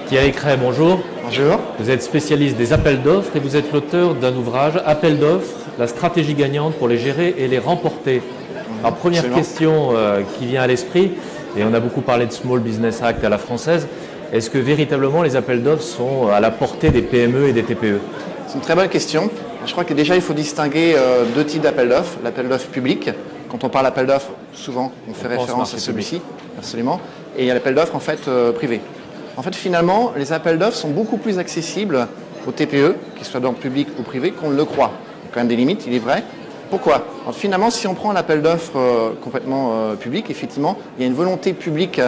Thierry Cray, bonjour. Bonjour. Vous êtes spécialiste des appels d'offres et vous êtes l'auteur d'un ouvrage, Appels d'offres, la stratégie gagnante pour les gérer et les remporter. Alors, première Absolument. question qui vient à l'esprit, et on a beaucoup parlé de Small Business Act à la française, est-ce que véritablement les appels d'offres sont à la portée des PME et des TPE? C'est une très bonne question. Je crois que déjà, il faut distinguer deux types d'appels d'offres. L'appel d'offres public. Quand on parle d'appel d'offres, souvent, on fait référence à celui-ci, absolument. Et il y a l'appel d'offres, en fait, privé. En fait, finalement, les appels d'offres sont beaucoup plus accessibles aux TPE, qu'ils soient dans le public ou privé, qu'on ne le croit. Il y a quand même des limites, il est vrai. Pourquoi? Alors, finalement, si on prend l'appel d'offres complètement public, effectivement, il y a une volonté publique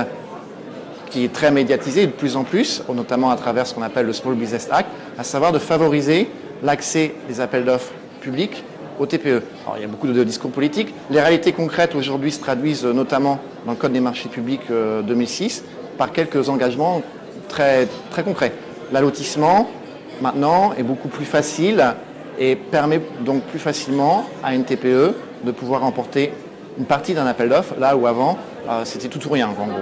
qui est très médiatisée de plus en plus, notamment à travers ce qu'on appelle le Small Business Act, à savoir de favoriser l'accès des appels d'offres publics aux TPE. Alors, il y a beaucoup de discours politiques. Les réalités concrètes aujourd'hui se traduisent notamment dans le Code des marchés publics 2006 par quelques engagements très, très concrets. L'allotissement, maintenant, est beaucoup plus facile et permet donc plus facilement à une TPE de pouvoir remporter une partie d'un appel d'offres, là où avant, c'était tout ou rien, en gros.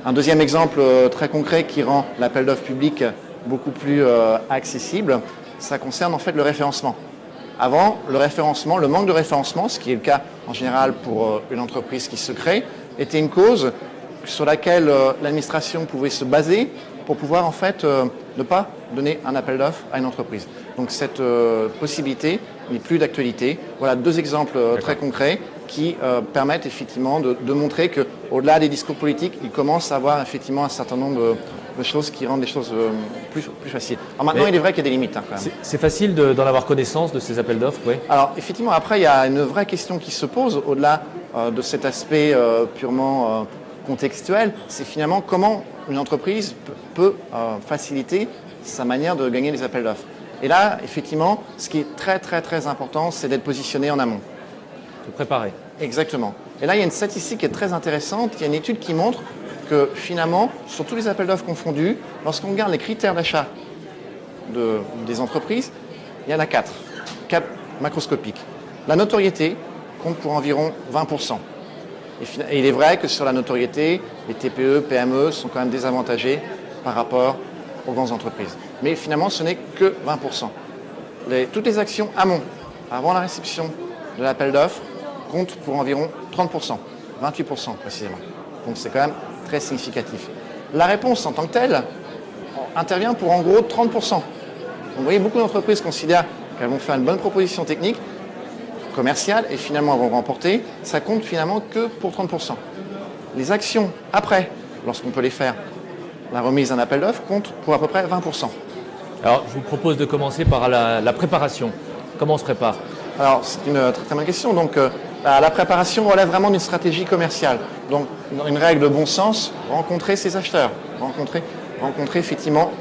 Un deuxième exemple très concret qui rend l'appel d'offres public beaucoup plus accessible, ça concerne en fait le référencement. Avant, le référencement, le manque de référencement, ce qui est le cas en général pour une entreprise qui se crée, était une cause sur laquelle l'administration pouvait se baser pour pouvoir en fait ne pas donner un appel d'offres à une entreprise. Donc cette possibilité n'est plus d'actualité. Voilà deux exemples très concrets qui permettent effectivement de montrer qu'au-delà des discours politiques, il commence à avoir effectivement un certain nombre de choses qui rendent les choses plus faciles. Alors maintenant, il est vrai qu'il y a des limites quand même. C'est facile d'en avoir connaissance de ces appels d'offres, oui. Alors effectivement, après, il y a une vraie question qui se pose au-delà de cet aspect purement contextuel, c'est finalement comment une entreprise peut faciliter sa manière de gagner les appels d'offres. Et là, effectivement, ce qui est très très très important, c'est d'être positionné en amont. De préparer. Exactement. Et là, il y a une statistique qui est très intéressante. Il y a une étude qui montre que finalement, sur tous les appels d'offres confondus, lorsqu'on regarde les critères d'achat des entreprises, il y en a quatre macroscopiques. La notoriété compte pour environ 20%. Et il est vrai que sur la notoriété, les TPE, PME sont quand même désavantagés par rapport aux grandes entreprises. Mais finalement, ce n'est que 20%. Toutes les actions amont, avant la réception de l'appel d'offres, comptent pour environ 30%, 28% précisément. Donc c'est quand même très significatif. La réponse en tant que telle intervient pour en gros 30%. Donc, vous voyez, beaucoup d'entreprises considèrent qu'elles vont faire une bonne proposition technique, commerciale, et finalement elles vont remporter. Ça compte finalement que pour 30%. Les actions après, lorsqu'on peut les faire, la remise d'un appel d'offres compte pour à peu près 20%. Alors, je vous propose de commencer par la préparation. Comment on se prépare? Alors, c'est une très, très bonne question. Donc, la préparation relève vraiment d'une stratégie commerciale. Donc, une règle de bon sens, rencontrer ses acheteurs, rencontrer effectivement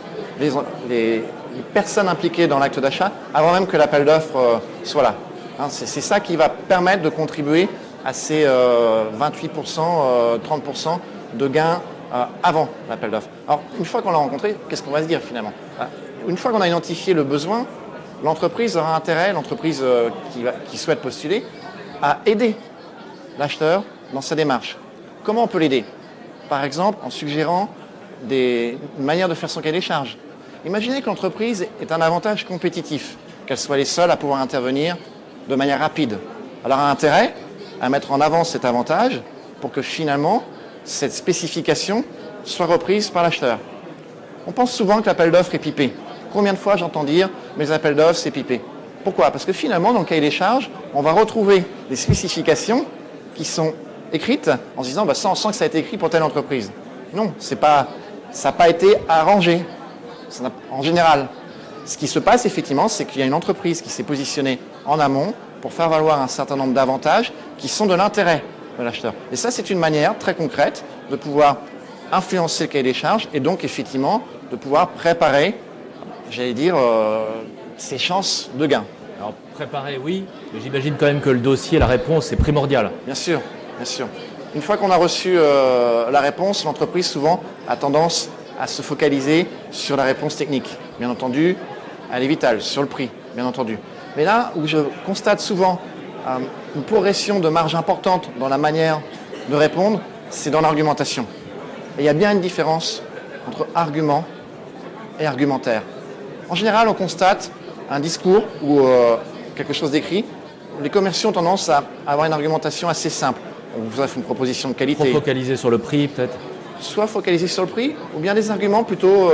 les personnes impliquées dans l'acte d'achat avant même que l'appel d'offres soit là. Hein, c'est ça qui va permettre de contribuer à ces 28%, 30% de gains avant l'appel d'offres. Alors, une fois qu'on l'a rencontré, qu'est-ce qu'on va se dire finalement? Une fois qu'on a identifié le besoin, l'entreprise aura intérêt, l'entreprise qui souhaite postuler, à aider l'acheteur dans sa démarche. Comment on peut l'aider? Par exemple, en suggérant une manière de faire son cahier des charges. Imaginez que l'entreprise ait un avantage compétitif, qu'elle soit les seules à pouvoir intervenir de manière rapide. Alors, elle a intérêt à mettre en avant cet avantage pour que finalement, cette spécification soit reprise par l'acheteur. On pense souvent que l'appel d'offres est pipé. Combien de fois j'entends dire « mes appels d'offres, c'est pipé ». Pourquoi? Parce que finalement, dans le cahier des charges, on va retrouver des spécifications qui sont écrites en se disant ça, on sent que ça a été écrit pour telle entreprise. Non, ça n'a pas été arrangé en général. Ce qui se passe effectivement, c'est qu'il y a une entreprise qui s'est positionnée en amont pour faire valoir un certain nombre d'avantages qui sont de l'intérêt de l'acheteur. Et ça, c'est une manière très concrète de pouvoir influencer le cahier des charges et donc effectivement de pouvoir préparer, j'allais dire, ses chances de gain. Alors préparer, oui, mais j'imagine quand même que le dossier, la réponse, c'est primordial. Bien sûr, bien sûr. Une fois qu'on a reçu la réponse, l'entreprise souvent a tendance à se focaliser sur la réponse technique. Bien entendu, elle est vitale, sur le prix, bien entendu. Mais là où je constate souvent une progression de marge importante dans la manière de répondre, c'est dans l'argumentation. Et il y a bien une différence entre argument et argumentaire. En général, on constate un discours ou quelque chose d'écrit. Les commerciaux ont tendance à avoir une argumentation assez simple. On vous offre une proposition de qualité. Trop focalisé sur le prix, peut-être? Soit focalisé sur le prix, ou bien des arguments plutôt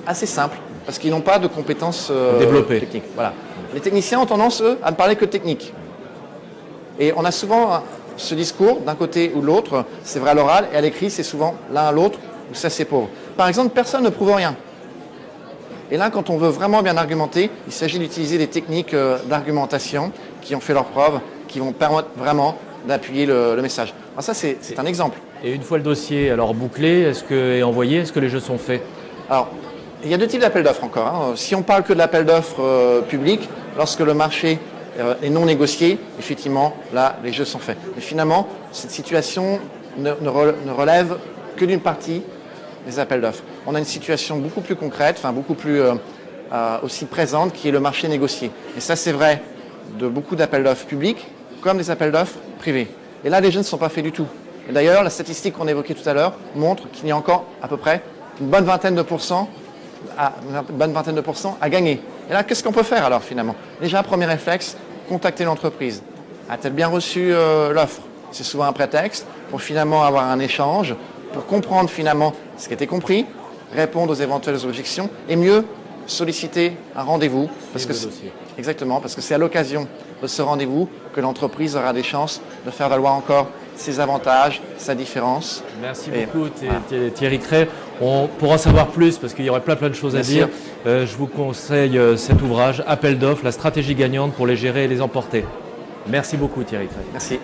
assez simples, parce qu'ils n'ont pas de compétences développées. Techniques. Voilà. Les techniciens ont tendance, eux, à ne parler que de technique. Et on a souvent ce discours d'un côté ou de l'autre, c'est vrai à l'oral, et à l'écrit, c'est souvent l'un à l'autre, ou c'est assez pauvre. Par exemple, personne ne prouve rien. Et là, quand on veut vraiment bien argumenter, il s'agit d'utiliser des techniques d'argumentation qui ont fait leurs preuves, qui vont permettre vraiment d'appuyer le message. Alors ça, c'est un exemple. Et une fois le dossier alors bouclé et envoyé, est-ce que les jeux sont faits? Alors, il y a deux types d'appels d'offres encore. Hein. Si on parle que de l'appel d'offres public, lorsque le marché est non négocié, effectivement, là, les jeux sont faits. Mais finalement, cette situation ne relève que d'une partie des appels d'offres. On a une situation beaucoup plus concrète, enfin beaucoup plus aussi présente, qui est le marché négocié. Et ça, c'est vrai de beaucoup d'appels d'offres publics, comme des appels d'offres privés. Et là, les jeux ne sont pas faits du tout. Et d'ailleurs, la statistique qu'on évoquait tout à l'heure montre qu'il y a encore à peu près une bonne vingtaine de pourcents à gagner. Et là, qu'est-ce qu'on peut faire alors finalement? Déjà, premier réflexe, contacter l'entreprise. A-t-elle bien reçu l'offre? C'est souvent un prétexte pour finalement avoir un échange, pour comprendre finalement ce qui a été compris, répondre aux éventuelles objections et mieux solliciter un rendez-vous. Exactement, parce que c'est à l'occasion de ce rendez-vous que l'entreprise aura des chances de faire valoir encore ses avantages, sa différence. Merci beaucoup Thierry Cray. Pour en savoir plus, parce qu'il y aurait plein de choses à dire, je vous conseille cet ouvrage, Appel d'offres, la stratégie gagnante pour les gérer et les emporter. Merci beaucoup Thierry Cray. Merci.